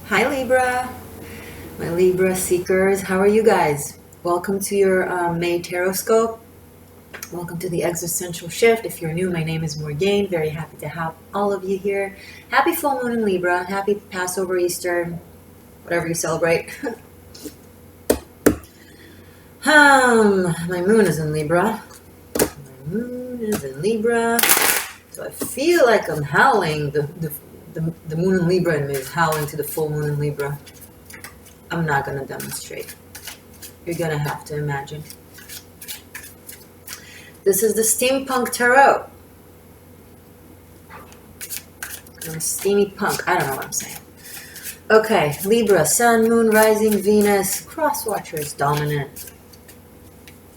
Hi Libra, my Libra seekers. How are you guys? Welcome to your May Tarot-scope. Welcome to the Existential Shift. If you're new, my name is Morgane. Very happy to have all of you here. Happy full moon in Libra. Happy Passover, Easter, whatever you celebrate. My moon is in Libra. My moon is in Libra. So I feel like I'm howling. The moon in Libra in me is howling to the full moon in Libra. I'm not going to demonstrate. You're going to have to imagine. This is the Steampunk Tarot. I'm steamy punk. I don't know what I'm saying. Okay, Libra, Sun, Moon, Rising, Venus, Cross Watchers, Dominant.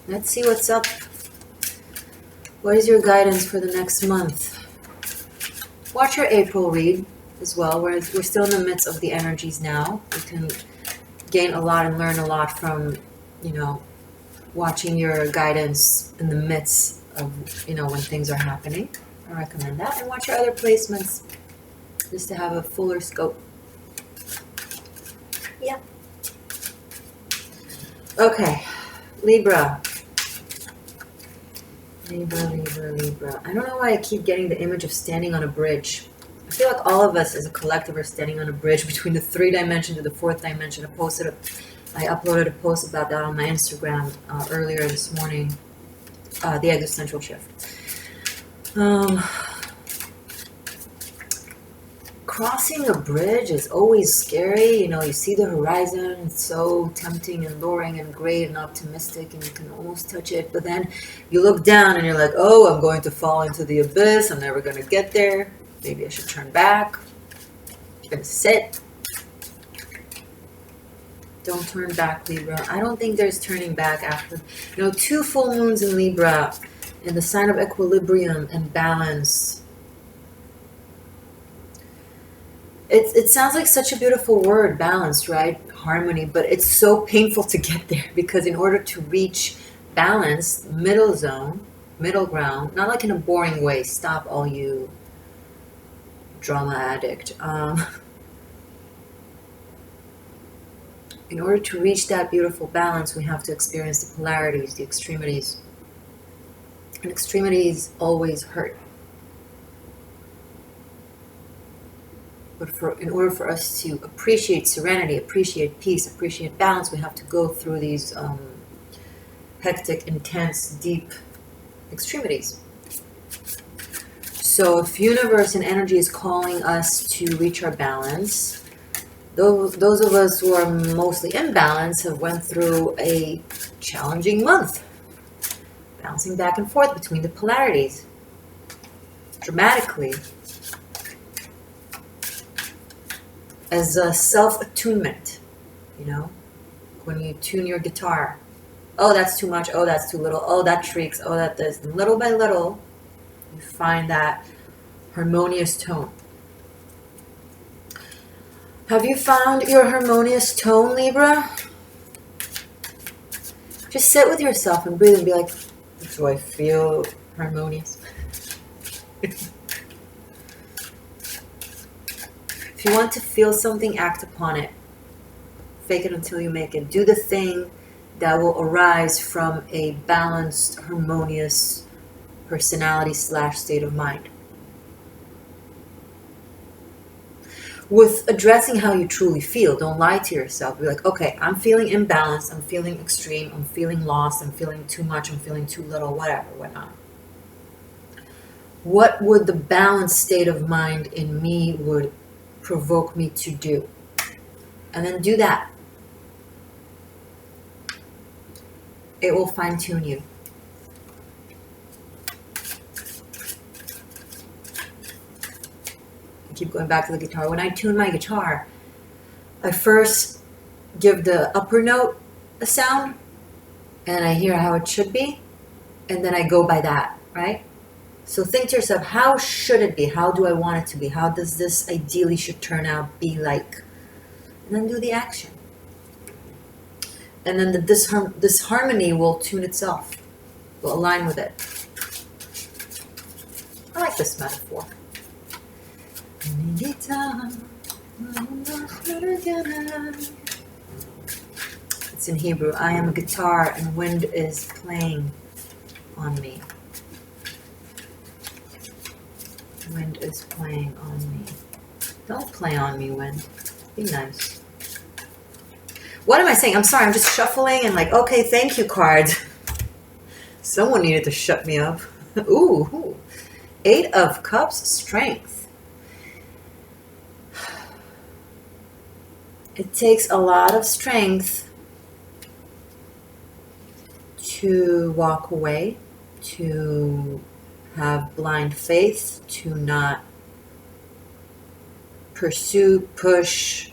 Let's see what's up. What is your guidance for the next month? Watch your April read as well. We're still in the midst of the energies now. You can gain a lot and learn a lot from, watching your guidance in the midst of, when things are happening. I recommend that. And watch your other placements just to have a fuller scope. Yeah. Okay. Libra. Libra. I don't know why I keep getting the image of standing on a bridge. I feel like all of us as a collective are standing on a bridge between the 3 dimension to the 4th dimension. I uploaded a post about that on my Instagram earlier this morning. The Existential Shift. Crossing a bridge is always scary. You see the horizon, it's so tempting and luring and great and optimistic, and you can almost touch it. But then you look down and you're like, oh, I'm going to fall into the abyss. I'm never going to get there. Maybe I should turn back. I'm going to sit. Don't turn back, Libra. I don't think there's turning back after. 2 full moons in Libra in the sign of equilibrium and balance. It sounds like such a beautiful word, balance, right? Harmony, but it's so painful to get there because in order to reach balance, middle zone, middle ground, not like in a boring way, stop all you drama addict. In order to reach that beautiful balance, we have to experience the polarities, the extremities. And extremities always hurt. But in order for us to appreciate serenity, appreciate peace, appreciate balance, we have to go through these hectic, intense, deep extremities. So if universe and energy is calling us to reach our balance, those of us who are mostly in balance have went through a challenging month, bouncing back and forth between the polarities, dramatically. As a self-attunement, when you tune your guitar. Oh, that's too much. Oh, that's too little. Oh, that shrieks. Oh, that does. Little by little, you find that harmonious tone. Have you found your harmonious tone, Libra? Just sit with yourself and breathe and be like, do I feel harmonious? If you want to feel something, act upon it. Fake it until you make it. Do the thing that will arise from a balanced, harmonious personality / state of mind. With addressing how you truly feel, don't lie to yourself. Be like, okay, I'm feeling imbalanced, I'm feeling extreme, I'm feeling lost, I'm feeling too much, I'm feeling too little, whatever, whatnot. What would the balanced state of mind in me would provoke me to do? And then do that. It will fine-tune you. I keep going back to the guitar. When I tune my guitar, I first give the upper note a sound, and I hear how it should be, and then I go by that, right? So think to yourself, how should it be? How do I want it to be? How does this ideally should turn out be like? And then do the action. And then this harmony will tune itself, will align with it. I like this metaphor. It's in Hebrew. I am a guitar and wind is playing on me. Wind is playing on me. Don't play on me, wind. Be nice. What am I saying? I'm sorry, I'm just shuffling and like, okay, thank you, cards. Someone needed to shut me up. Ooh. 8 of Cups, strength. It takes a lot of strength to walk away, to have blind faith, to not pursue, push,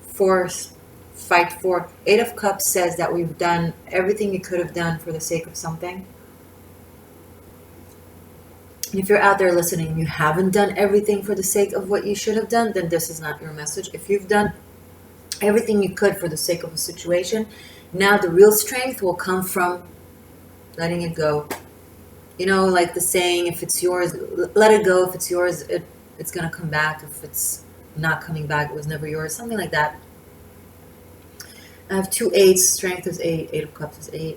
force, fight for. 8 of Cups says that we've done everything you could have done for the sake of something. And if you're out there listening and you haven't done everything for the sake of what you should have done, then this is not your message. If you've done everything you could for the sake of a situation, now the real strength will come from letting it go. You know, like the saying, if it's yours, let it go. If it's yours, it's going to come back. If it's not coming back, it was never yours. Something like that. I have 2 8s. Strength is 8. 8 of Cups is 8.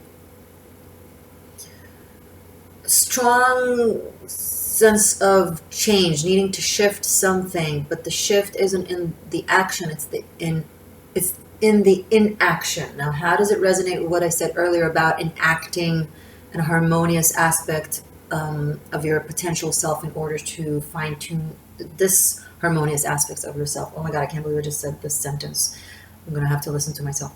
Strong sense of change, needing to shift something, but the shift isn't in the action, it's in the inaction. Now, how does it resonate with what I said earlier about enacting an harmonious aspect of your potential self in order to fine-tune this harmonious aspects of yourself? Oh my God, I can't believe I just said this sentence. I'm gonna have to listen to myself.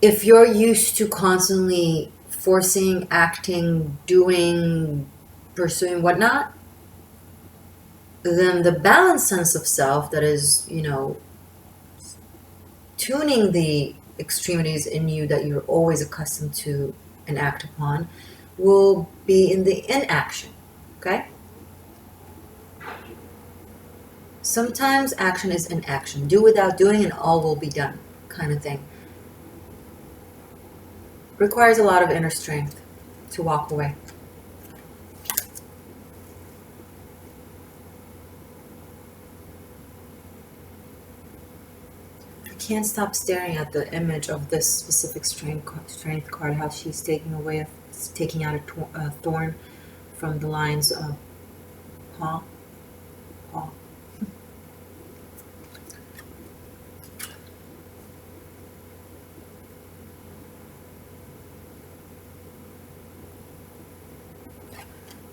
If you're used to constantly forcing, acting, doing, pursuing, whatnot, then the balanced sense of self that is, you know, tuning the extremities in you that you're always accustomed to and act upon will be in the inaction, okay? Sometimes action is inaction. Do without doing and all will be done kind of thing. Requires a lot of inner strength to walk away. I can't stop staring at the image of this specific strength card, how she's taking out a thorn from the lines of paw.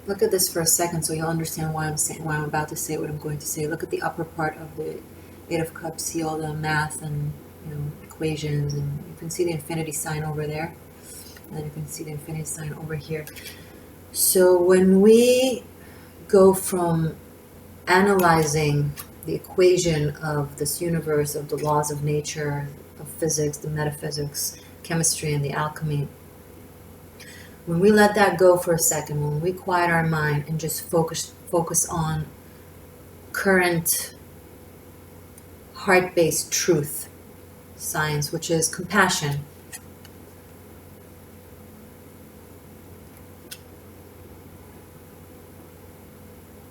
Look at this for a second so you'll understand why I'm about to say what I'm going to say. Look at the upper part of the 8 of Cups. See all the math and, you know, equations, and you can see the infinity sign over there. And then you can see the infinity sign over here. So when we go from analyzing the equation of this universe, of the laws of nature, of physics, the metaphysics, chemistry, and the alchemy, when we let that go for a second, when we quiet our mind and just focus on current heart-based truth science, which is compassion,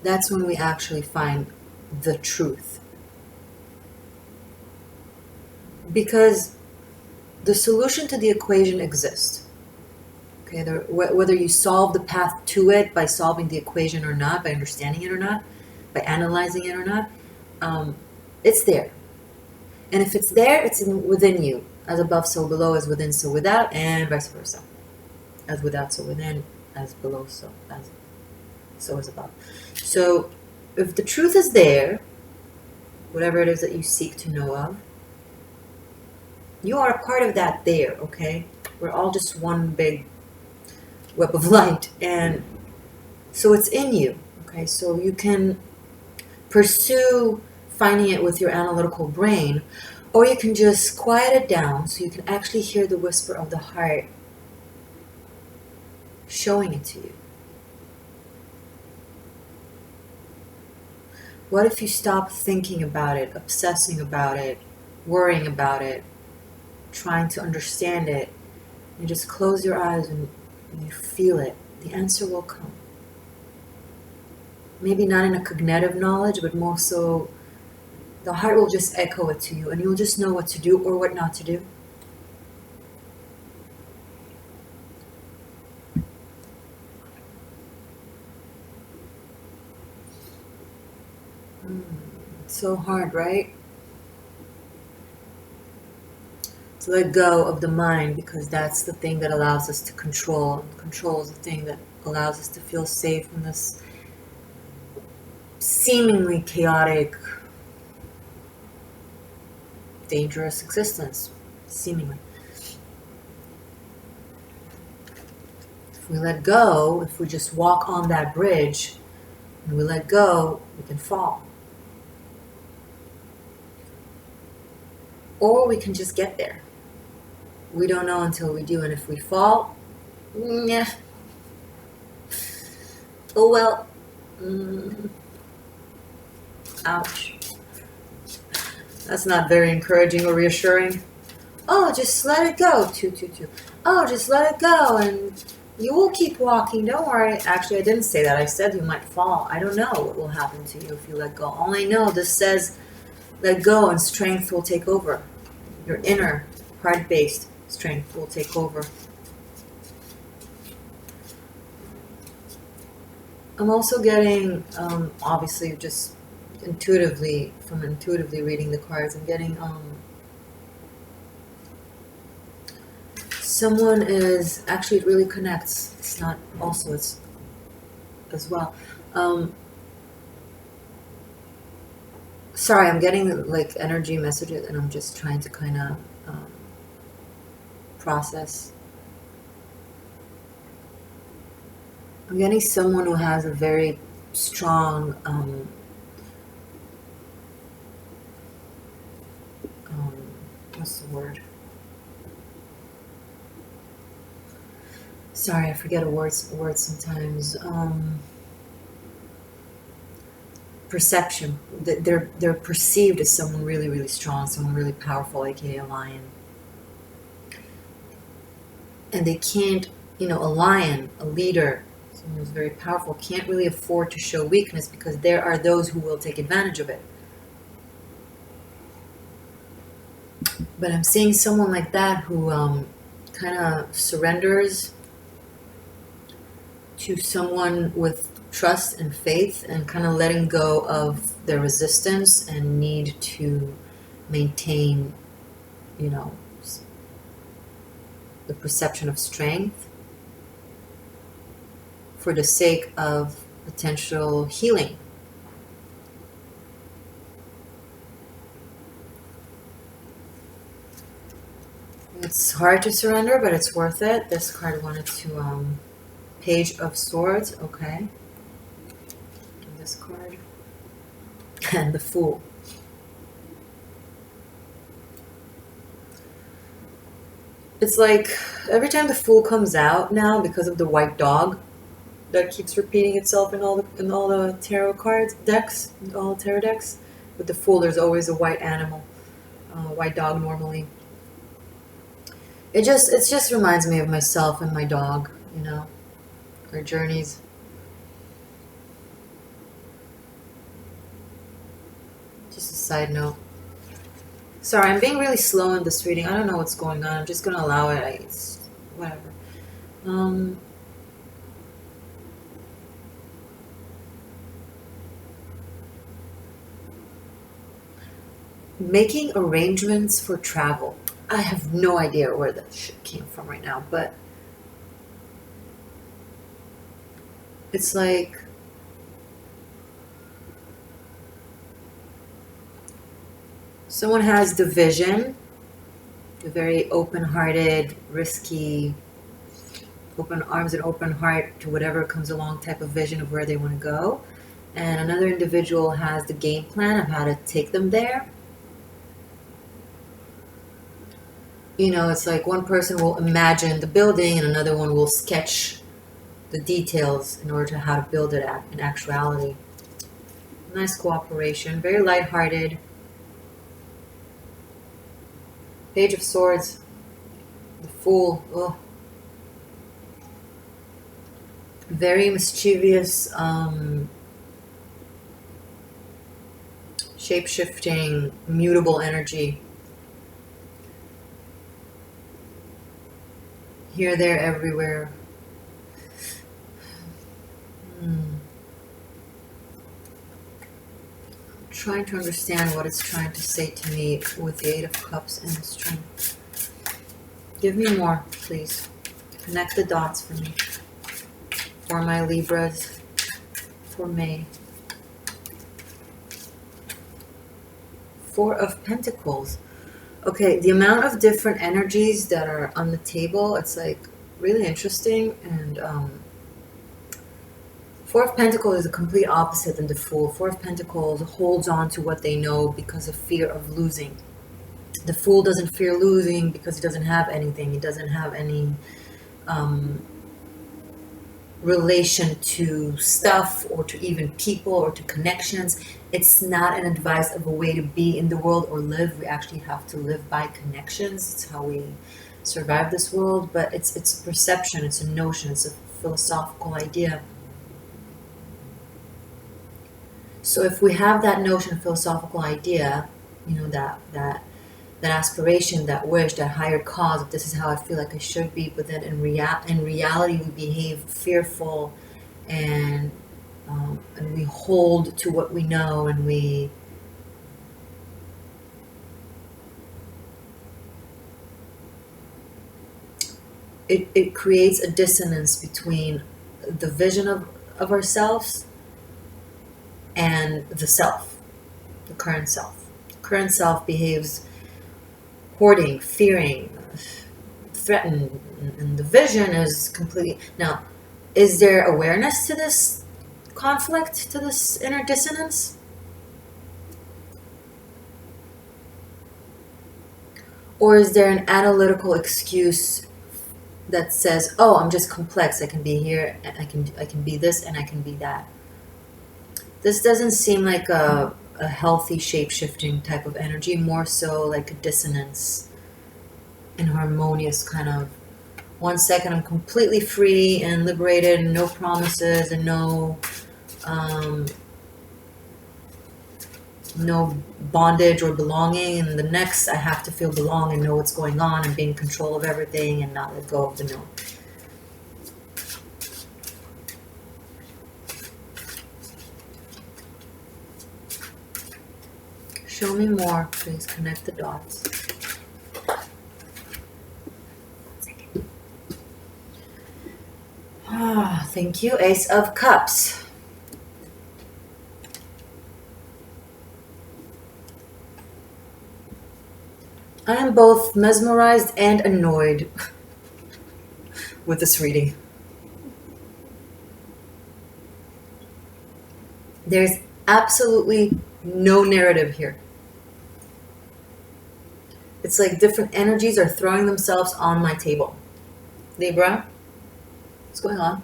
that's when we actually find the truth. Because the solution to the equation exists. Okay, whether you solve the path to it by solving the equation or not, by understanding it or not, by analyzing it or not, it's there. And if it's there, it's within you. As above, so below, as within, so without, and vice versa. As without, so within, as below, so as above. So if the truth is there, whatever it is that you seek to know of, you are a part of that there, okay? We're all just one big web of light, and so it's in you, okay? So you can pursue finding it with your analytical brain, or you can just quiet it down so you can actually hear the whisper of the heart showing it to you. What if you stop thinking about it, obsessing about it, worrying about it, trying to understand it, and just close your eyes and you feel it? The answer will come. maybe not in a cognitive knowledge, but more so the heart will just echo it to you, and you'll just know what to do or what not to do. It's so hard, right? To let go of the mind, because that's the thing that allows us to control. Control is the thing that allows us to feel safe in this seemingly chaotic, dangerous existence. Seemingly. If we let go, if we just walk on that bridge and we let go, we can fall. Or we can just get there. We don't know until we do, and if we fall, yeah. Oh well. Ouch. That's not very encouraging or reassuring. Oh, just let it go. Oh, just let it go, and you will keep walking. Don't worry. Actually, I didn't say that. I said you might fall. I don't know what will happen to you if you let go. All I know, this says let go and strength will take over. Your inner, heart-based strength will take over. I'm also getting, obviously, just intuitively reading the cards, I'm getting someone is, actually it really connects, it's not, also it's as well, sorry, I'm getting like energy messages and I'm just trying to kind of process. I'm getting someone who has a very strong what's the word? Sorry, I forget a word sometimes. Perception. They're perceived as someone really, really strong, someone really powerful, aka a lion. And they can't, a lion, a leader, someone who's very powerful, can't really afford to show weakness because there are those who will take advantage of it. But I'm seeing someone like that who kind of surrenders to someone with trust and faith and kind of letting go of their resistance and need to maintain, the perception of strength for the sake of potential healing. It's hard to surrender, but it's worth it. This card wanted to, Page of Swords, okay. And this card. And the Fool. It's like every time the Fool comes out now, because of the white dog that keeps repeating itself in all the tarot cards decks, all the tarot decks. With the Fool, there's always a white animal, white dog normally. It just reminds me of myself and my dog, our journeys. Just a side note. Sorry, I'm being really slow in this reading. I don't know what's going on. I'm just going to allow it. It's whatever. Making arrangements for travel. I have no idea where that shit came from right now, but it's like someone has the vision, the very open-hearted, risky, open arms and open heart to whatever comes along type of vision of where they want to go. And another individual has the game plan of how to take them there. It's like one person will imagine the building and another one will sketch the details in order to how to build it in actuality. Nice cooperation, very lighthearted. Page of Swords, the Fool, oh. Very mischievous, shape-shifting, mutable energy. Here, there, everywhere. Trying to understand what it's trying to say to me with the Eight of Cups and the Strength. Give me more, please. Connect the dots for me. For my Libras. For May. Four of Pentacles. Okay, the amount of different energies that are on the table, it's like really interesting. And Four of Pentacles is the complete opposite than the Fool. Four of Pentacles holds on to what they know because of fear of losing. The Fool doesn't fear losing because he doesn't have anything. He doesn't have any relation to stuff or to even people or to connections. It's not an advice of a way to be in the world or live. We actually have to live by connections. It's how we survive this world. But it's a perception. It's a notion. It's a philosophical idea. So if we have that notion, philosophical idea, you know, that aspiration, that wish, that higher cause, this is how I feel like I should be, but then in reality we behave fearful, and we hold to what we know, and it creates a dissonance between the vision of ourselves and the self, the current self. The current self behaves hoarding, fearing, threatened, and the vision is completely... Now, is there awareness to this conflict, to this inner dissonance? Or is there an analytical excuse that says, oh, I'm just complex, I can be here, and I can be this, and I can be that? This doesn't seem like a healthy shape-shifting type of energy, more so like a dissonance, and harmonious kind of, 1 second I'm completely free and liberated and no promises and no bondage or belonging, and the next I have to feel belong and know what's going on and be in control of everything and not let go of the no. Show me more, please. Connect the dots. Ah, thank you. Ace of Cups. I am both mesmerized and annoyed with this reading. There's absolutely no narrative here. It's like different energies are throwing themselves on my table. Libra, what's going on?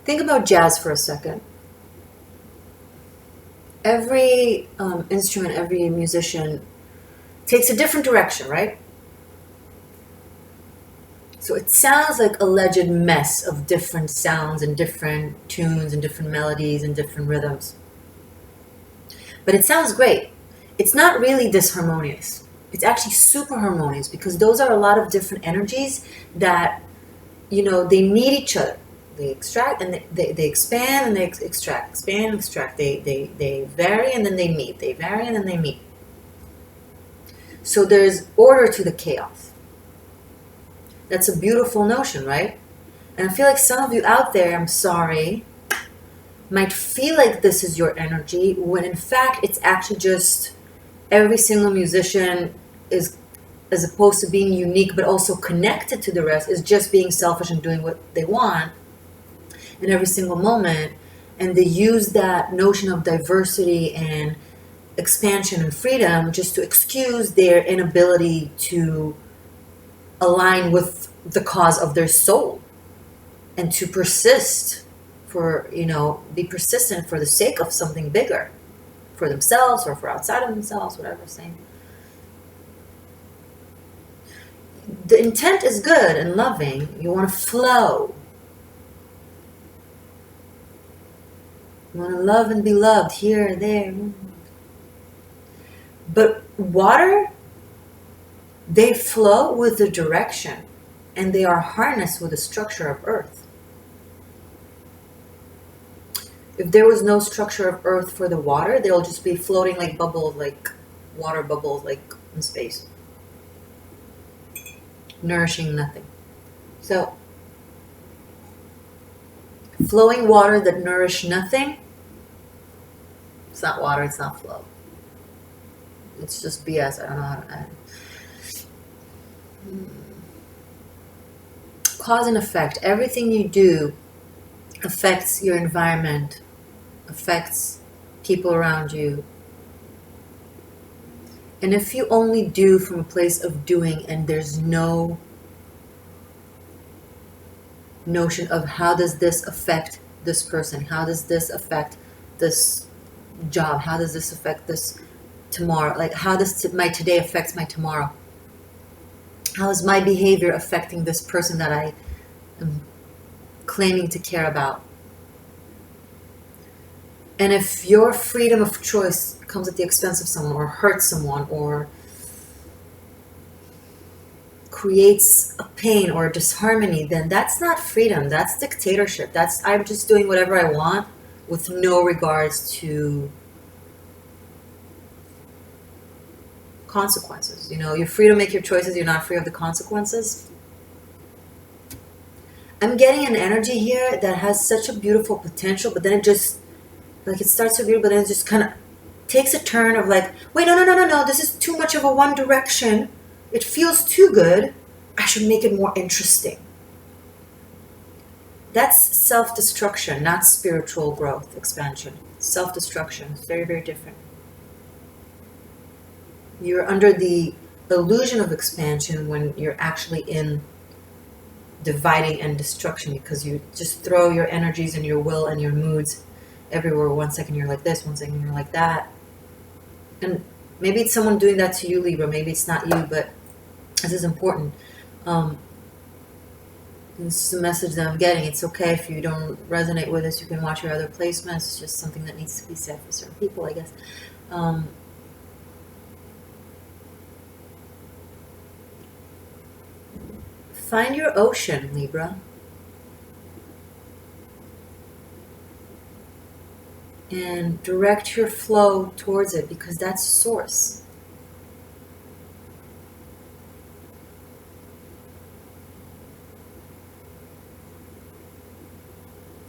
Think about jazz for a second. Every instrument, every musician takes a different direction, right? So it sounds like a alleged mess of different sounds and different tunes and different melodies and different rhythms. But it sounds great. It's not really disharmonious. It's actually super harmonious, because those are a lot of different energies that, you know, they meet each other. They extract and they expand and they extract, expand and extract. They vary and then they meet. They vary and then they meet. So there's order to the chaos. That's a beautiful notion, right? And I feel like some of you out there, I'm sorry, might feel like this is your energy, when in fact it's actually just every single musician is, as opposed to being unique but also connected to the rest, is just being selfish and doing what they want in every single moment. And they use that notion of diversity and expansion and freedom just to excuse their inability to align with the cause of their soul, and to persist for, you know, be persistent for the sake of something bigger, for themselves or for outside of themselves, whatever I'm saying. The intent is good and loving. You want to flow. You want to love and be loved here, there. But water, they flow with the direction, and they are harnessed with the structure of earth. If there was no structure of earth for the water, they'll just be floating like bubbles, like water bubbles, like in space, nourishing nothing. So, flowing water that nourish nothing, it's not water, it's not flow. It's just BS. I don't know how to add. Cause and effect. Everything you do affects your environment, affects people around you. And if you only do from a place of doing and there's no notion of how does this affect this person, how does this affect this job, how does this affect this tomorrow, like how does my today affects my tomorrow, how is my behavior affecting this person that I am claiming to care about. And if your freedom of choice comes at the expense of someone or hurts someone or creates a pain or a disharmony, then that's not freedom, that's dictatorship. That's I'm just doing whatever I want with no regards to consequences. You know, you're free to make your choices, you're not free of the consequences. I'm getting an energy here that has such a beautiful potential, but then it just, like, it starts so beautiful, but then it just kind of takes a turn of like, wait, no, this is too much of a one direction. It feels too good. I should make it more interesting. That's self-destruction, not spiritual growth, expansion. Self-destruction is very, very different. You're under the illusion of expansion when you're actually in dividing and destruction, because you just throw your energies and your will and your moods everywhere. 1 second you're like this, 1 second you're like that. And maybe it's someone doing that to you, Libra. Maybe it's not you, but this is important. This is a message that I'm getting. It's okay if you don't resonate with this. You can watch your other placements. It's just something that needs to be said for certain people, I guess. Find your ocean, Libra. And direct your flow towards it, because that's source.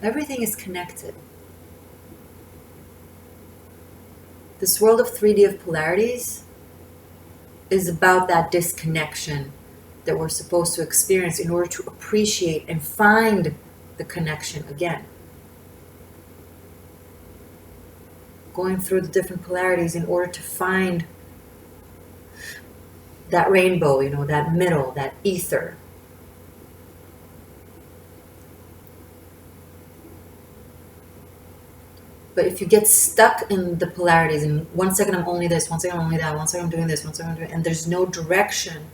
Everything is connected. This world of 3D of polarities is about that disconnection that we're supposed to experience in order to appreciate and find the connection again. Going through the different polarities in order to find that rainbow, you know, that middle, that ether. But if you get stuck in the polarities, and 1 second I'm only this, 1 second I'm only that, 1 second I'm doing this, 1 second I'm doing, and there's no direction,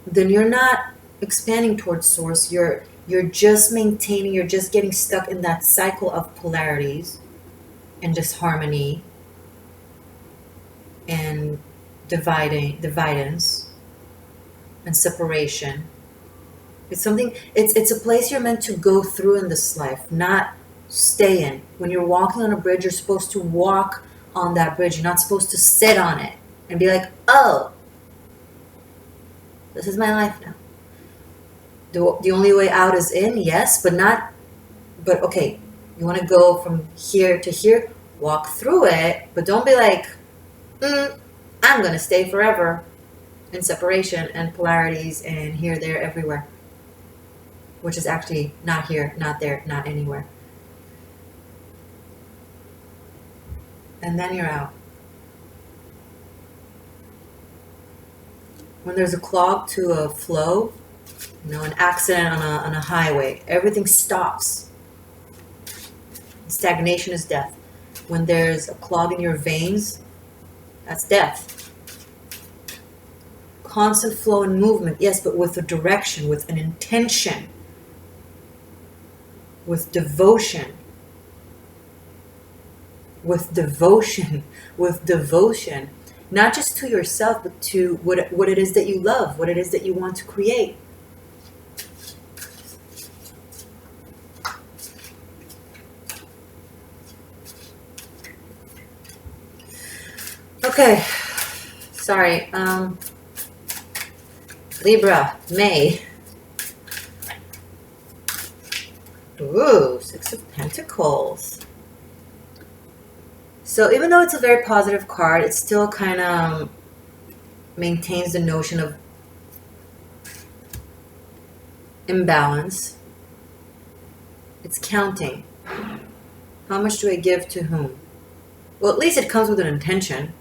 then you're not expanding towards source. You're just maintaining, you're just getting stuck in that cycle of polarities and disharmony and dividance and separation. It's something, it's a place you're meant to go through in this life, not stay in. When you're walking on a bridge, you're supposed to walk on that bridge. You're not supposed to sit on it and be like, oh, this is my life now. The only way out is in, yes, but okay, you want to go from here to here, walk through it, but don't be like, I'm going to stay forever in separation and polarities and here, there, everywhere, which is actually not here, not there, not anywhere. And then you're out. When there's a clog to a flow, you know, an accident on a highway, everything stops. Stagnation is death. When there's a clog in your veins, that's death. Constant flow and movement, yes, but with a direction, with an intention, with devotion. with devotion, with devotion, not just to yourself, but to what it is that you love, what it is that you want to create. Okay, sorry. Libra, May. Ooh, Six of Pentacles. So even though it's a very positive card, it still kind of maintains the notion of imbalance. It's counting. How much do I give to whom? Well, at least it comes with an intention.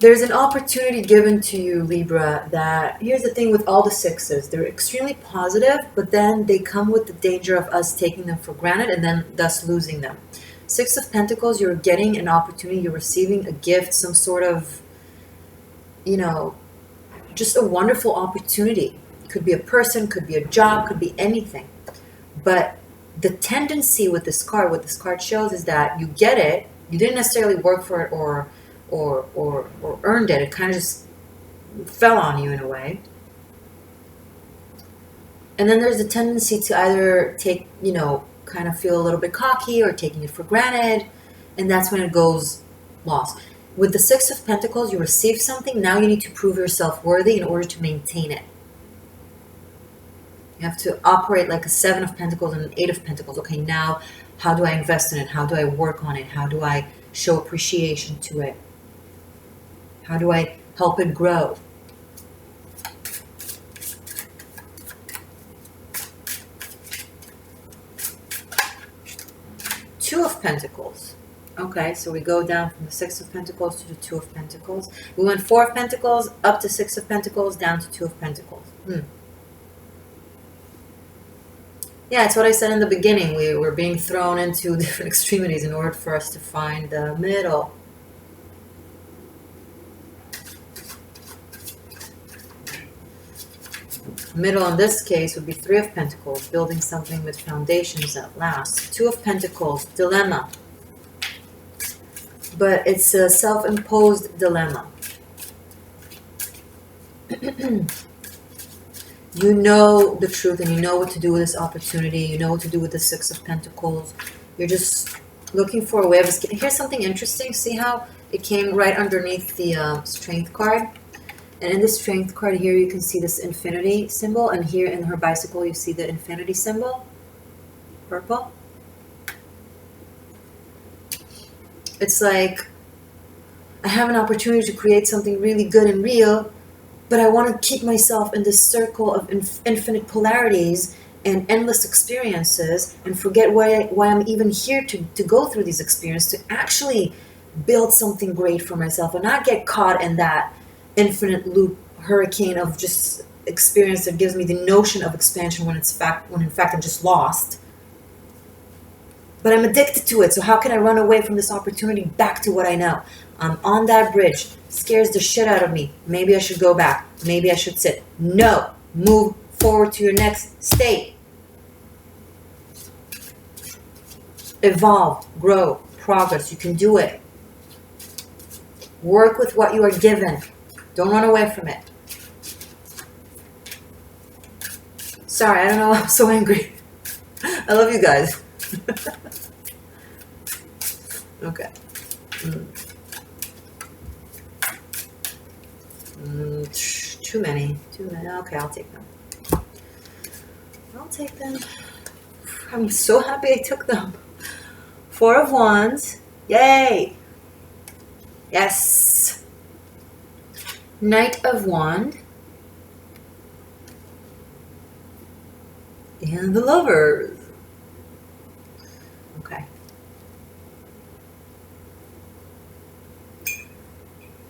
There's an opportunity given to you, Libra, that, here's the thing with all the sixes, they're extremely positive, but then they come with the danger of us taking them for granted and then thus losing them. Six of Pentacles, you're getting an opportunity, you're receiving a gift, some sort of, you know, just a wonderful opportunity. Could be a person, could be a job, could be anything. But the tendency with this card, what this card shows is that you get it, you didn't necessarily work for it or earned it. It kind of just fell on you in a way. And then there's a tendency to either take, you know, kind of feel a little bit cocky or taking it for granted. And that's when it goes lost. With the Six of Pentacles, you receive something. Now you need to prove yourself worthy in order to maintain it. You have to operate like a Seven of Pentacles and an Eight of Pentacles. Okay, now how do I invest in it? How do I work on it? How do I show appreciation to it? How do I help it grow? Two of Pentacles. Okay, so we go down from the Six of Pentacles to the Two of Pentacles. We went Four of Pentacles, up to Six of Pentacles, down to Two of Pentacles. Yeah, it's what I said in the beginning. We were being thrown into different extremities in order for us to find the middle. Middle in this case would be Three of Pentacles, building something with foundations that last. Two of Pentacles, dilemma. But it's a self-imposed dilemma. You know the truth and you know what to do with this opportunity. You know what to do with the Six of Pentacles. You're just looking for a way of escape. Here's something interesting. See how it came right underneath the Strength card? And in the Strength card here, you can see this infinity symbol. And here in her bicycle, you see the infinity symbol. Purple. It's like, I have an opportunity to create something really good and real, but I want to keep myself in this circle of infinite polarities and endless experiences and forget why I'm even here to go through these experiences, to actually build something great for myself and not get caught in that infinite loop hurricane of just experience that gives me the notion of expansion when in fact I'm just lost. But I'm addicted to it, so how can I run away from this opportunity back to what I know? I'm on that bridge. Scares the shit out of me. Maybe I should go back. Maybe I should sit. No. Move forward to your next state. Evolve, grow, progress. You can do it. Work with what you are given. Don't run away from it. Sorry, I don't know why I'm so angry. I love you guys. Okay. Too many. Okay, I'll take them. I'm so happy I took them. Four of Wands. Yay! Yes. Knight of Wand. And the Lovers. Okay.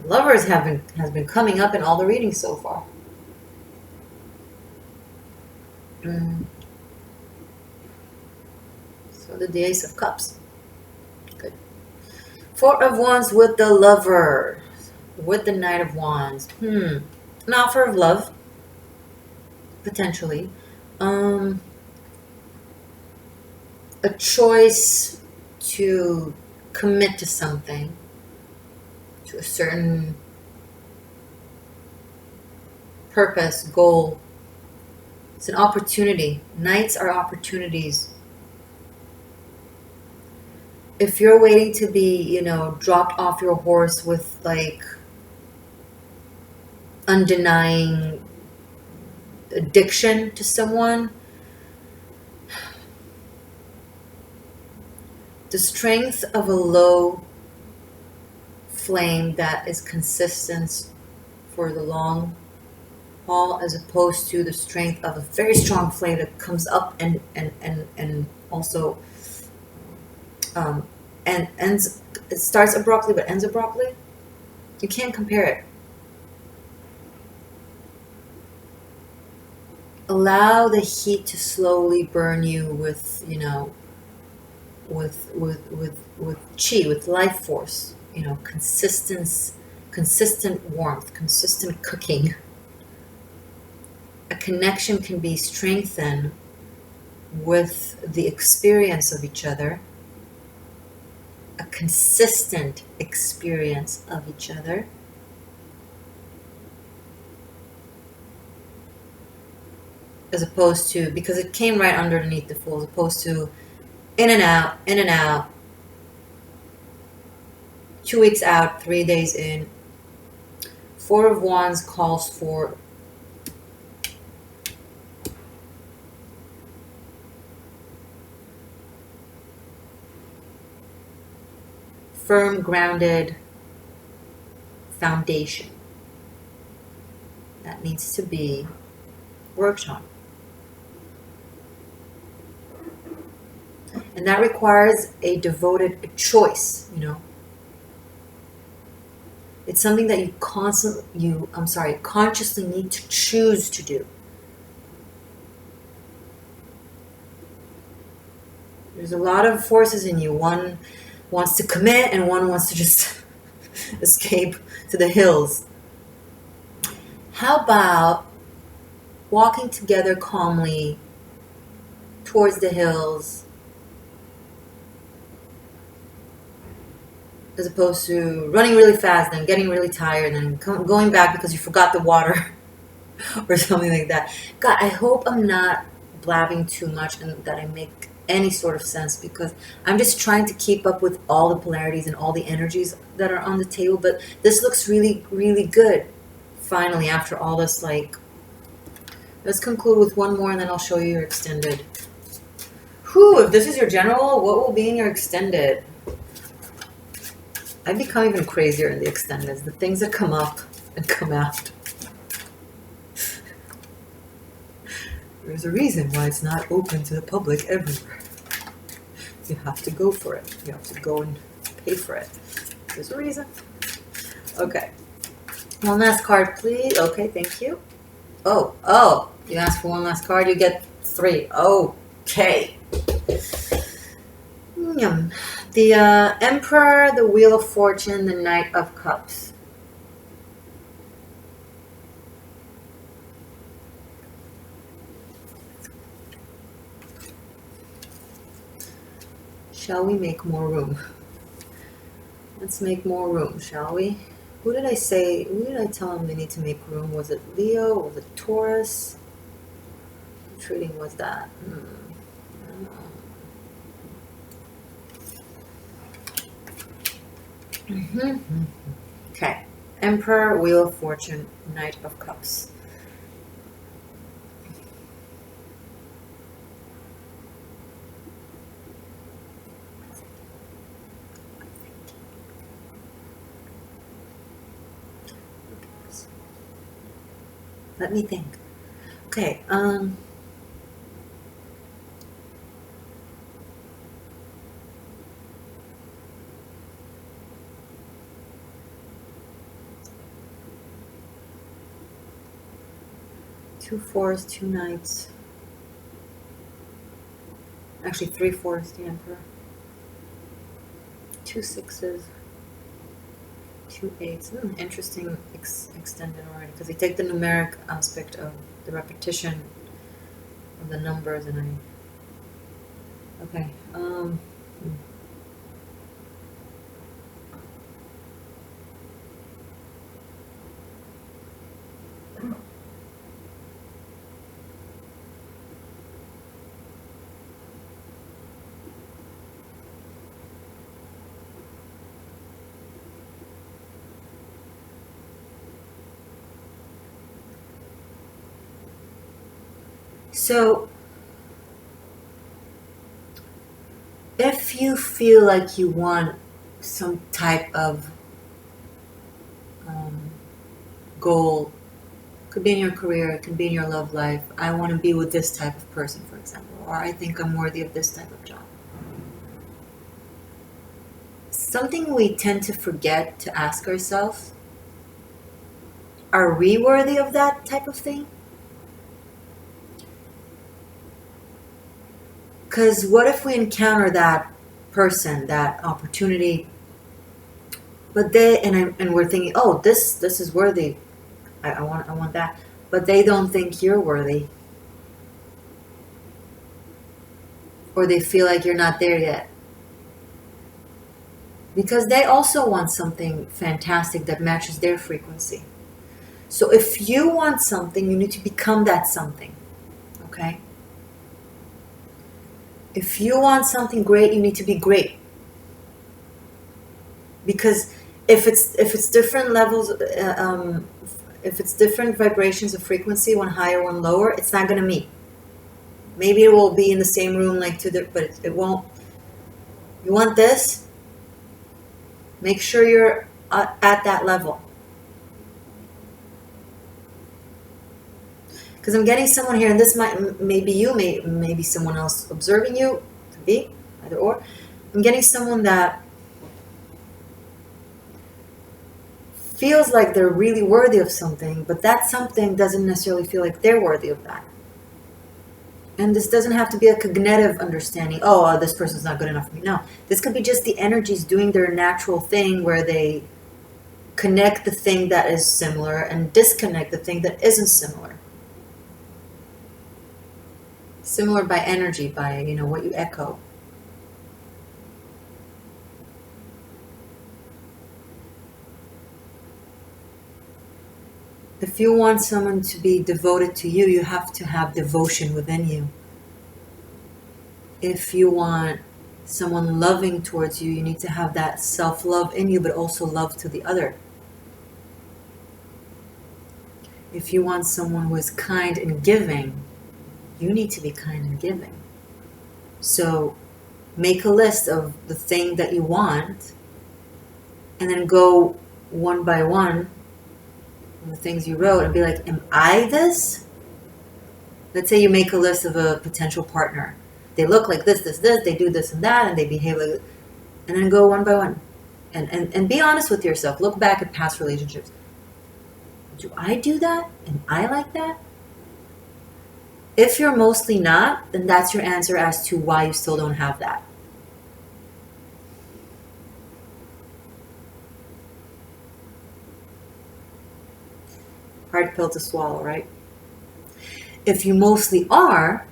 Lovers has been coming up in all the readings so far. So the Ace of Cups. Good. Four of Wands with the Lover. With the Knight of Wands. An offer of love. Potentially. a choice to commit to something, to a certain purpose, goal. It's an opportunity. Nights are opportunities. If you're waiting to be, you know, dropped off your horse with like undenying addiction to someone, the strength of a low flame that is consistent for the long haul, as opposed to the strength of a very strong flame that comes up and also and ends. It starts abruptly but ends abruptly. You can't compare it. Allow the heat to slowly burn you with, you know, with chi, with life force, you know, consistent warmth, consistent cooking. A connection can be strengthened with the experience of each other, a consistent experience of each other, as opposed to, because it came right underneath the Fool, as opposed to in and out, 2 weeks out, 3 days in. Four of Wands calls for firm, grounded foundation that needs to be worked on. And that requires a devoted choice, you know. It's something that you consciously need to choose to do. There's a lot of forces in you. One wants to commit and one wants to just escape to the hills. How about walking together calmly towards the hills, as opposed to running really fast and getting really tired and going back because you forgot the water or something like that. God, I hope I'm not blabbing too much and that I make any sort of sense, because I'm just trying to keep up with all the polarities and all the energies that are on the table. But this looks really, really good. Finally, after all this, like, let's conclude with one more and then I'll show you your extended. Whew, if this is your general, what will be in your extended? I become even crazier in the extended. The things that come up and come out. There's a reason why it's not open to the public everywhere. You have to go for it. You have to go and pay for it. There's a reason. Okay. One last card, please. Okay, thank you. Oh, you asked for one last card, you get 3. Okay. The Emperor, the Wheel of Fortune, the Knight of Cups. Shall we make more room? Let's make more room, shall we? Who did I tell them they need to make room? Was it Leo? Was it Taurus? Which reading was that? I don't know. Okay. Emperor, Wheel of Fortune, Knight of Cups. Let me think. Okay, two fours, two knights. Actually, 3 fours, the Emperor. 2 sixes. 2 eights. Interesting extended already, because they take the numeric aspect of the repetition of the numbers, and Okay. So, if you feel like you want some type of goal, could be in your career, it can be in your love life. I want to be with this type of person, for example, or I think I'm worthy of this type of job. Something we tend to forget to ask ourselves, are we worthy of that type of thing? Because what if we encounter that person, that opportunity, but and we're thinking, oh, this is worthy. I want that, but they don't think you're worthy, or they feel like you're not there yet, because they also want something fantastic that matches their frequency. So if you want something, you need to become that something. Okay? If you want something great, you need to be great. Because if it's different levels, if it's different vibrations of frequency, one higher, one lower, it's not going to meet. Maybe it will be in the same room, like but it won't. You want this? Make sure you're at that level. Because I'm getting someone here, and this maybe you, maybe someone else observing you, could be either or. I'm getting someone that feels like they're really worthy of something, but that something doesn't necessarily feel like they're worthy of that. And this doesn't have to be a cognitive understanding. Oh, this person's not good enough for me. No, this could be just the energies doing their natural thing, where they connect the thing that is similar and disconnect the thing that isn't similar. Similar by energy, by what you echo. If you want someone to be devoted to you, you have to have devotion within you. If you want someone loving towards you, you need to have that self-love in you, but also love to the other. If you want someone who is kind and giving, you need to be kind and giving. So make a list of the thing that you want, and then go one by one, the things you wrote, and be like, am I this? Let's say you make a list of a potential partner. They look like this, they do this and that, and they behave like, and then go one by one. And be honest with yourself. Look back at past relationships. Do I do that? Am I like that? If you're mostly not, then that's your answer as to why you still don't have that. Hard pill to swallow, right? If you mostly are,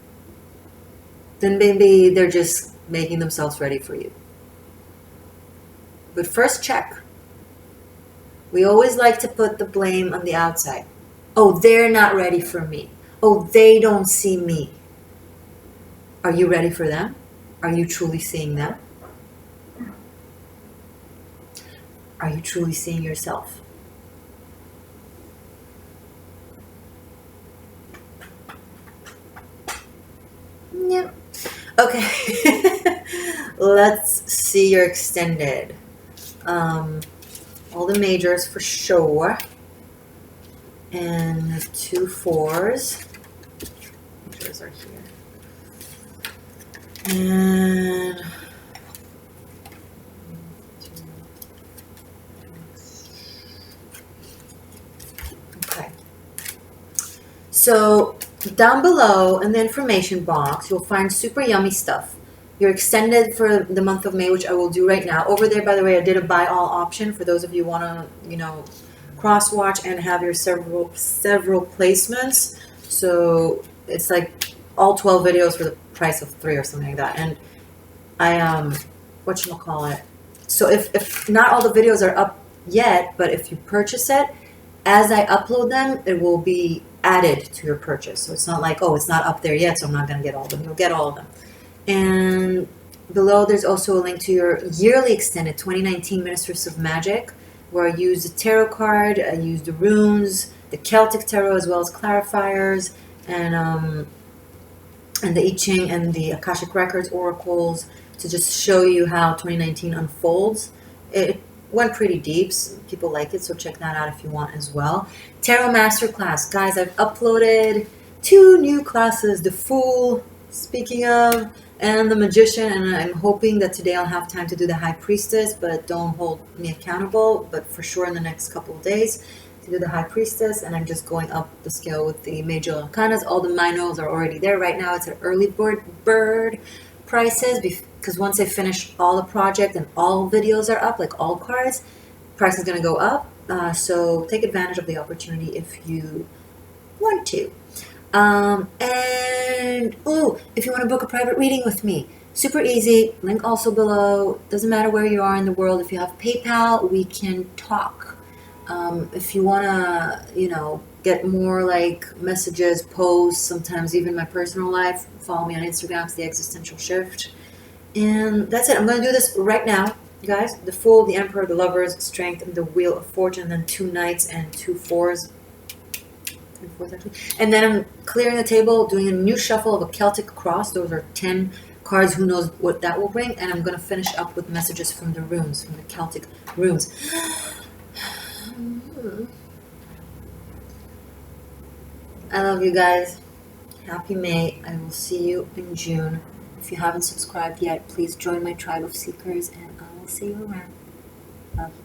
then maybe they're just making themselves ready for you. But first check. We always like to put the blame on the outside. Oh, they're not ready for me. Oh, they don't see me. Are you ready for them? Are you truly seeing them? Are you truly seeing yourself? Yep. Okay. Let's see your extended. All the majors for sure. And 2 4s. Majors are here. And okay. So down below in the information box, you'll find super yummy stuff. You're extended for the month of May, which I will do right now. Over there, by the way, I did a buy all option for those of you who want to, cross watch and have your several placements. So it's like all 12 videos for the price of 3 or something like that. And whatchamacallit. So if not all the videos are up yet, but if you purchase it, as I upload them, it will be added to your purchase. So it's not like, oh, it's not up there yet, so I'm not going to get all of them. You'll get all of them. And below, there's also a link to your yearly extended 2019 Ministers of Magic, where I use the tarot card, I use the runes, the Celtic tarot, as well as clarifiers, and the I Ching and the Akashic Records oracles, to just show you how 2019 unfolds. It went pretty deep. So people like it, so check that out if you want as well. Tarot Masterclass. Guys, I've uploaded 2 new classes, the Fool, speaking of, and the Magician, and I'm hoping that today I'll have time to do the High Priestess, but don't hold me accountable, but for sure in the next couple of days to do the High Priestess. And I'm just going up the scale with the Major Arcanas. All the minos are already there. Right now it's at early bird prices, because once I finish all the project and all videos are up, like all cards, price is going to go up. So take advantage of the opportunity if you want to. And if you want to book a private reading with me, super easy. Link also below. Doesn't matter where you are in the world. If you have PayPal, we can talk. If you want to, get more like messages, posts, sometimes even my personal life, follow me on Instagram. It's the Existential Shift. And that's it. I'm going to do this right now, guys. The Fool, the Emperor, the Lovers, Strength, and the Wheel of Fortune, and then 2 Knights and 2 Fours. And then I'm clearing the table, doing a new shuffle of a Celtic cross. Those are 10 cards. Who knows what that will bring. And I'm going to finish up with messages from the runes, from the Celtic runes. I love you guys. Happy May. I will see you in June. If you haven't subscribed yet, please join my tribe of seekers, and I will see you around. Love.